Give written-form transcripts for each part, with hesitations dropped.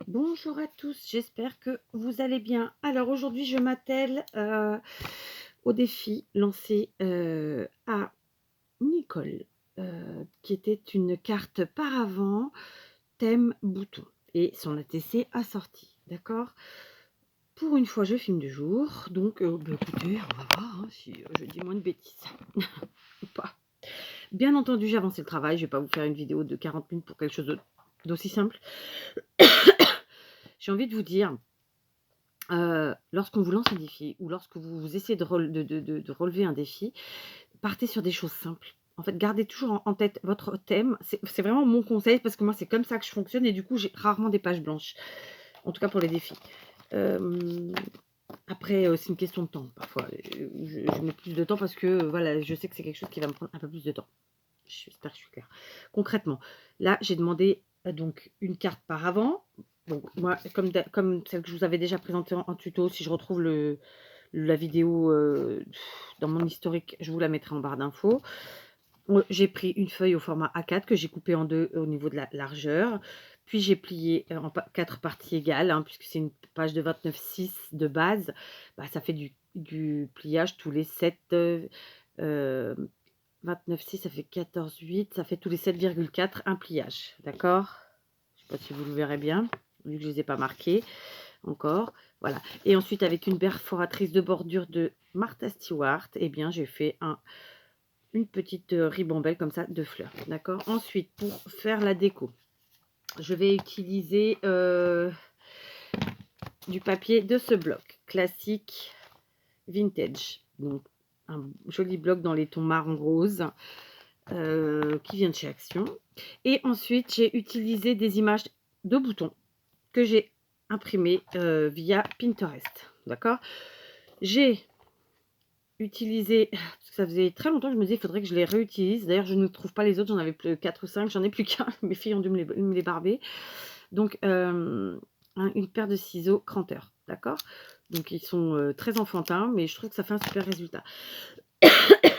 Bonjour à tous, j'espère que vous allez bien. Alors aujourd'hui, je m'attelle au défi lancé à Nicole, qui était une carte paravent thème bouton et son ATC assorti, d'accord? Pour une fois, je filme du jour, donc écoutez, on va voir si je dis moins de bêtises ou pas. Bien entendu, j'ai avancé le travail, je ne vais pas vous faire une vidéo de 40 minutes pour quelque chose d'aussi simple. J'ai envie de vous dire, lorsqu'on vous lance un défi ou lorsque vous essayez de relever un défi, partez sur des choses simples. En fait, gardez toujours en tête votre thème. C'est vraiment mon conseil parce que moi, c'est comme ça que je fonctionne et du coup, j'ai rarement des pages blanches. En tout cas pour les défis. Après, c'est une question de temps parfois. Je mets plus de temps parce que voilà, je sais que c'est quelque chose qui va me prendre un peu plus de temps. J'espère que je suis claire. Concrètement, là, j'ai demandé donc une carte par avant. Donc, moi, comme celle que je vous avais déjà présentée en tuto, si je retrouve la vidéo dans mon historique, je vous la mettrai en barre d'infos. J'ai pris une feuille au format A4 que j'ai coupée en deux au niveau de la largeur. Puis j'ai plié en 4 parties égales, puisque c'est une page de 29,6 de base. Bah, ça fait du pliage tous les 7. 29,6, ça fait 14,8, ça fait tous les 7,4 un pliage, d'accord? Je ne sais pas si vous le verrez bien, vu que je ne les ai pas marqués encore. Voilà. Et ensuite, avec une perforatrice de bordure de Martha Stewart, eh bien, j'ai fait une petite ribambelle comme ça de fleurs, d'accord? Ensuite, pour faire la déco, je vais utiliser du papier de ce bloc, classique vintage. Donc, un joli bloc dans les tons marron rose. Qui vient de chez Action. Et ensuite, j'ai utilisé des images de boutons que j'ai imprimées via Pinterest. D'accord? J'ai utilisé, parce que ça faisait très longtemps que je me disais, il faudrait que je les réutilise. D'ailleurs, je ne trouve pas les autres, j'en avais plus 4 ou 5, j'en ai plus qu'un. Mes filles ont dû me les barber. Donc, une paire de ciseaux cranteurs. D'accord? Donc, ils sont très enfantins, mais je trouve que ça fait un super résultat.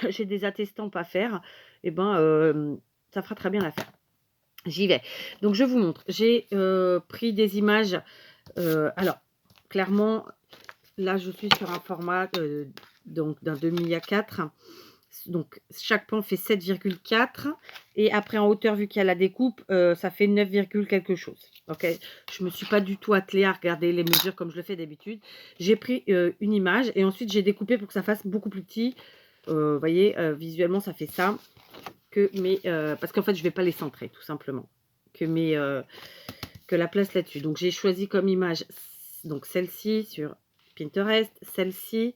J'ai des attestants pas faire, et ben ça fera très bien l'affaire. J'y vais. Donc je vous montre. J'ai pris des images. Alors clairement, là je suis sur un format donc d'un demi à 4. Donc chaque pan fait 7,4 et après en hauteur, vu qu'il y a la découpe, ça fait 9, quelque chose. Ok, je me suis pas du tout attelée à regarder les mesures comme je le fais d'habitude. J'ai pris une image et ensuite j'ai découpé pour que ça fasse beaucoup plus petit. Vous voyez, visuellement ça fait ça. Parce qu'en fait je vais pas les centrer tout simplement. Que la place là-dessus. Donc j'ai choisi comme image donc celle-ci sur Pinterest, celle-ci,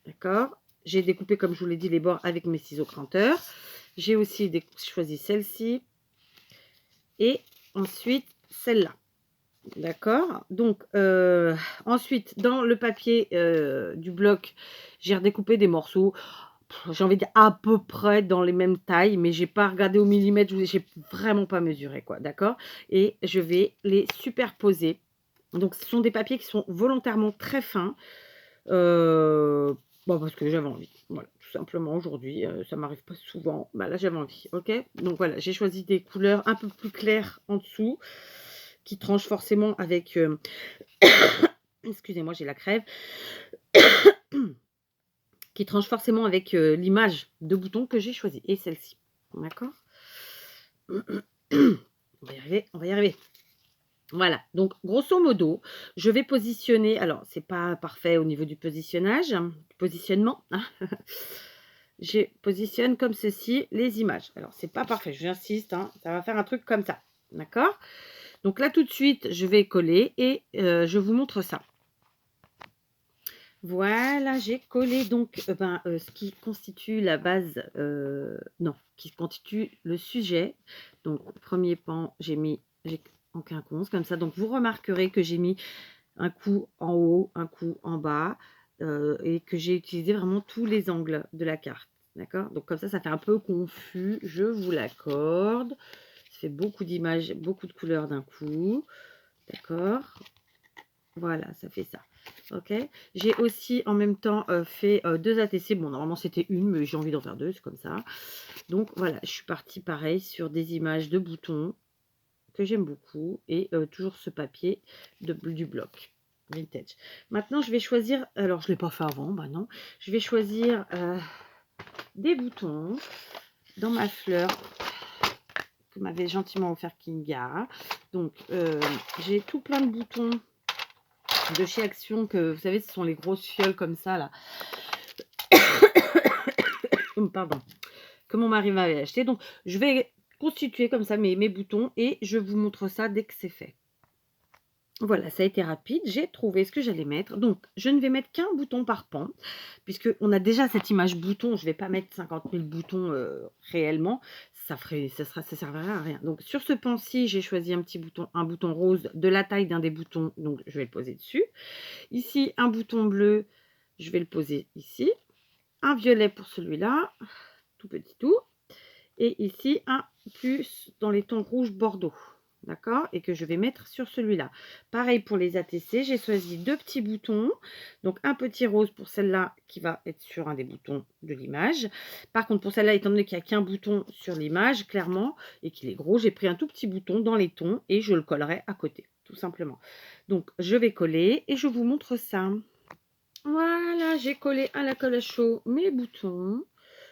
d'accord. J'ai découpé, comme je vous l'ai dit, les bords avec mes ciseaux cranteurs. J'ai aussi choisi celle-ci. Et ensuite, celle-là. D'accord. Donc, ensuite, dans le papier du bloc, j'ai redécoupé des morceaux. J'ai envie de dire à peu près dans les mêmes tailles, mais j'ai pas regardé au millimètre. J'ai vraiment pas mesuré, quoi. D'accord. Et je vais les superposer. Donc, ce sont des papiers qui sont volontairement très fins. Bon, parce que j'avais envie. Voilà, tout simplement aujourd'hui. Ça m'arrive pas souvent. Bah, là, j'avais envie. Ok. Donc, voilà, j'ai choisi des couleurs un peu plus claires en dessous, qui tranchent forcément avec... excusez-moi, j'ai la crève. Qui tranche forcément avec l'image de bouton que j'ai choisi. Et celle-ci. D'accord. On va y arriver, on va y arriver. Voilà, donc grosso modo, je vais positionner, alors c'est pas parfait au niveau du positionnage, du positionnement, hein. Je positionne comme ceci les images. Alors c'est pas parfait, j'insiste, hein, ça va faire un truc comme ça, d'accord? Donc là tout de suite, je vais coller et je vous montre ça. Voilà, j'ai collé donc ce qui constitue la base, non, qui constitue le sujet. Donc, premier pan, j'ai en quinconce comme ça. Donc, vous remarquerez que j'ai mis un coup en haut, un coup en bas et que j'ai utilisé vraiment tous les angles de la carte. D'accord? Donc, comme ça fait un peu confus, je vous l'accorde. Ça fait beaucoup d'images, beaucoup de couleurs d'un coup. D'accord? Voilà, ça fait ça. Ok, j'ai aussi en même temps fait 2 ATC. Bon, normalement c'était une, mais j'ai envie d'en faire 2, c'est comme ça. Donc voilà, je suis partie pareil sur des images de boutons que j'aime beaucoup. Et toujours ce papier du bloc vintage. Maintenant, je vais choisir, alors je ne l'ai pas fait avant, bah non. Je vais choisir des boutons dans ma fleur que m'avait gentiment offert Kinga. Donc, j'ai tout plein de boutons de chez Action, que vous savez, ce sont les grosses fioles comme ça, là. Pardon. Que mon mari m'avait acheté. Donc, je vais constituer comme ça mes boutons et je vous montre ça dès que c'est fait. Voilà, ça a été rapide. J'ai trouvé ce que j'allais mettre. Donc, je ne vais mettre qu'un bouton par pan, puisqu'on a déjà cette image bouton. Je ne vais pas mettre 50 000 boutons réellement. Ça servirait à rien. Donc, sur ce pan-ci, j'ai choisi un bouton rose de la taille d'un des boutons. Donc, je vais le poser dessus. Ici, un bouton bleu. Je vais le poser ici. Un violet pour celui-là. Tout petit tout. Et ici, un plus dans les tons rouge bordeaux. D'accord? Et que je vais mettre sur celui-là. Pareil pour les ATC, j'ai choisi 2 petits boutons. Donc, un petit rose pour celle-là qui va être sur un des boutons de l'image. Par contre, pour celle-là, étant donné qu'il n'y a qu'un bouton sur l'image, clairement, et qu'il est gros, j'ai pris un tout petit bouton dans les tons et je le collerai à côté, tout simplement. Donc, je vais coller et je vous montre ça. Voilà, j'ai collé à la colle à chaud mes boutons.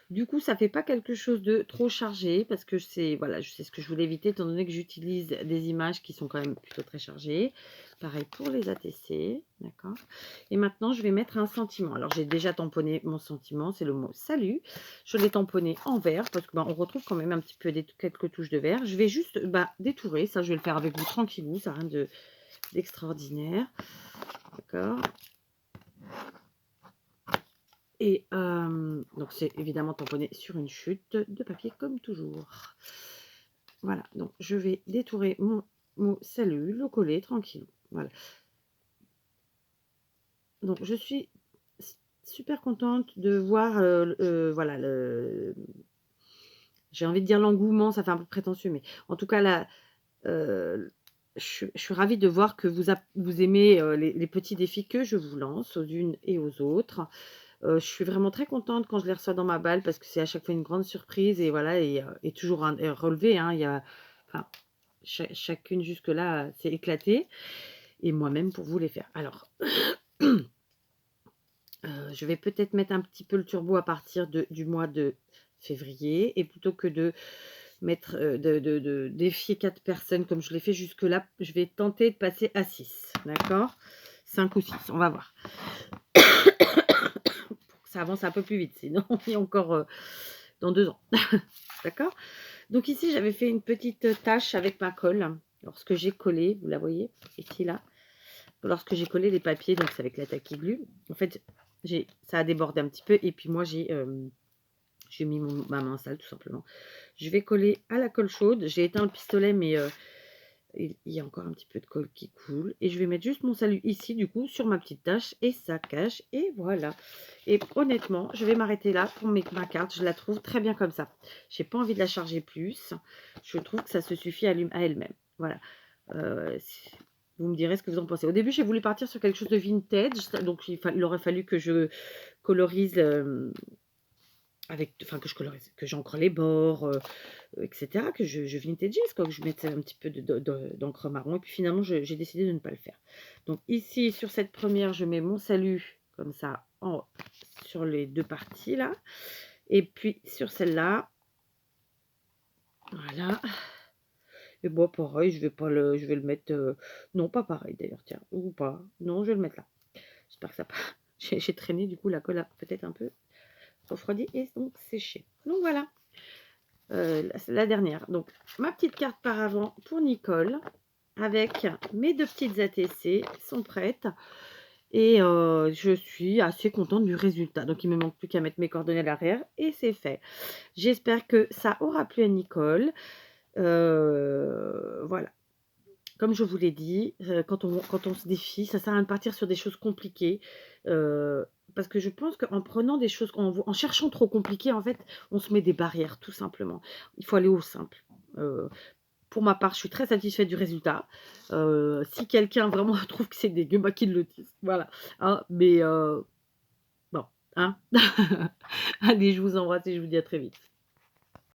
Du coup, ça fait pas quelque chose de trop chargé parce que voilà, je sais ce que je voulais éviter étant donné que j'utilise des images qui sont quand même plutôt très chargées. Pareil pour les ATC, d'accord. Et maintenant, je vais mettre un sentiment. Alors, j'ai déjà tamponné mon sentiment, c'est le mot salut. Je l'ai tamponné en vert parce que on retrouve quand même un petit peu quelques touches de vert. Je vais juste détourer, ça je vais le faire avec vous tranquillou, ça n'a rien d'extraordinaire, d'accord. Et donc, c'est évidemment tamponné sur une chute de papier comme toujours. Voilà, donc je vais détourer mon salut, le coller tranquille. Voilà. Donc, je suis super contente de voir, voilà, j'ai envie de dire l'engouement, ça fait un peu prétentieux, mais en tout cas, je suis ravie de voir que vous aimez les petits défis que je vous lance aux unes et aux autres. Je suis vraiment très contente quand je les reçois dans ma balle parce que c'est à chaque fois une grande surprise et voilà, et toujours un relevé, hein, il y a, enfin, chacune jusque-là s'est éclatée et moi-même pour vous les faire. Alors, je vais peut-être mettre un petit peu le turbo à partir du mois de février et plutôt que de mettre, de défier 4 personnes comme je l'ai fait jusque-là, je vais tenter de passer à 6, d'accord? 5 ou 6, on va voir. Ça avance un peu plus vite, sinon on est encore dans 2 ans. D'accord? Donc ici, j'avais fait une petite tache avec ma colle. Lorsque j'ai collé, vous la voyez, ici, là. Lorsque j'ai collé les papiers, donc c'est avec la tacky glue. En fait, ça a débordé un petit peu. Et puis moi, j'ai mis ma main sale, tout simplement. Je vais coller à la colle chaude. J'ai éteint le pistolet, mais il y a encore un petit peu de colle qui coule. Et je vais mettre juste mon salut ici, du coup, sur ma petite tache. Et ça cache. Et voilà. Et honnêtement, je vais m'arrêter là pour ma carte. Je la trouve très bien comme ça. J'ai pas envie de la charger plus. Je trouve que ça se suffit à elle-même. Voilà. Vous me direz ce que vous en pensez. Au début, j'ai voulu partir sur quelque chose de vintage. Donc, il aurait fallu que je colorise... que je colorise, que j'encre les bords, etc., que je vintageise, quoi, que je mette un petit peu d'encre marron. Et puis finalement, j'ai décidé de ne pas le faire. Donc ici, sur cette première, je mets mon salut, comme ça, sur les 2 parties, là. Et puis sur celle-là, voilà. Et bon, pareil, je vais le mettre... non, pas pareil, d'ailleurs, tiens, ou pas. Non, je vais le mettre là. J'espère que ça pas... J'ai traîné, du coup, la colle a peut-être un peu refroidi et donc séché. Donc voilà, la dernière. Donc ma petite carte par avant pour Nicole avec mes 2 petites ATC sont prêtes et je suis assez contente du résultat. Donc il me manque plus qu'à mettre mes coordonnées à l'arrière et c'est fait. J'espère que ça aura plu à Nicole. Voilà. Comme je vous l'ai dit, quand on se défie, ça sert à rien de partir sur des choses compliquées. Parce que je pense qu'en prenant des choses, en cherchant trop compliqué, en fait, on se met des barrières, tout simplement. Il faut aller au simple. Pour ma part, je suis très satisfaite du résultat. Si quelqu'un vraiment trouve que c'est dégueu, qu'il le dise. Voilà. Hein, mais bon, hein. Allez, je vous embrasse et je vous dis à très vite.